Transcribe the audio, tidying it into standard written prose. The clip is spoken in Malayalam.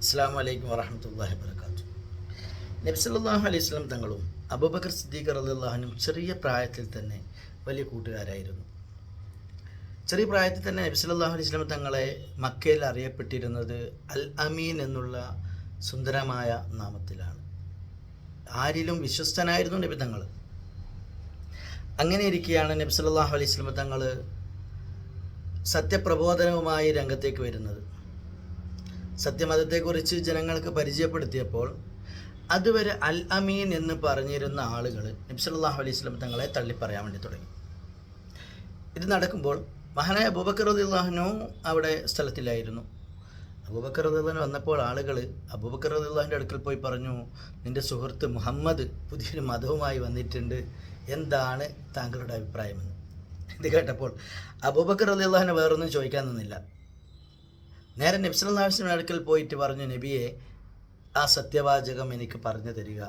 അസ്സലാമു അലൈക്കും വറഹ്മത്തുള്ളാഹി വബറകാതുഹു. നബി സല്ലല്ലാഹു അലൈഹി വസല്ലം തങ്ങളും അബൂബക്കർ സിദ്ദീഖ് റളിയല്ലാഹു അൻഹു ചെറിയ പ്രായത്തിൽ തന്നെ വലിയ കൂട്ടുകാരായിരുന്നു. ചെറിയ പ്രായത്തിൽ തന്നെ നബി സല്ലല്ലാഹു അലൈഹി വസല്ലം തങ്ങളെ മക്കയിൽ അറിയപ്പെട്ടിരുന്നത് അൽ അമീൻ എന്നുള്ള സുന്ദരമായ നാമത്തിലാണ്. ആരിലും വിശ്വസ്തനായിരുന്നു നബി തങ്ങൾ. അങ്ങനെ ഇരിക്കെയാണ് നബി സല്ലല്ലാഹു അലൈഹി വസല്ലം തങ്ങൾ സത്യപ്രബോധനവുമായി രംഗത്തേക്ക് വരുന്നത്. സത്യമതത്തെക്കുറിച്ച് ജനങ്ങൾക്ക് പരിചയപ്പെടുത്തിയപ്പോൾ അതുവരെ അൽ അമീൻ എന്ന് പറഞ്ഞിരുന്ന ആളുകൾ നബി സല്ലല്ലാഹു അലൈഹി വസല്ലം തങ്ങളെ തള്ളിപ്പറയാൻ വേണ്ടി തുടങ്ങി. ഇത് നടക്കുമ്പോൾ മഹാനായ അബൂബക്കർ റളിയല്ലാഹു അൻഹു അവിടെ സ്ഥലത്തില്ലായിരുന്നു. അബൂബക്കർ റളിയല്ലാഹു അൻഹു വന്നപ്പോൾ ആളുകൾ അബൂബക്കർ റളിയല്ലാഹുവിൻ്റെ അടുക്കൽ പോയി പറഞ്ഞു, നിൻ്റെ സുഹൃത്ത് മുഹമ്മദ് പുതിയൊരു മതവുമായി വന്നിട്ടുണ്ട്, എന്താണ് താങ്കളുടെ അഭിപ്രായമെന്ന്. ഇത് കേട്ടപ്പോൾ അബൂബക്കർ റളിയല്ലാഹു അൻഹു വേറൊന്നും ചോദിക്കാൻ നിന്നില്ല. നേരെ നബി സല്ലല്ലാഹു അലൈഹി വസല്ലം അടുക്കൽ പോയിട്ട് പറഞ്ഞു, നബിയെ, ആ സത്യവാചകം എനിക്ക് പറഞ്ഞു തരിക,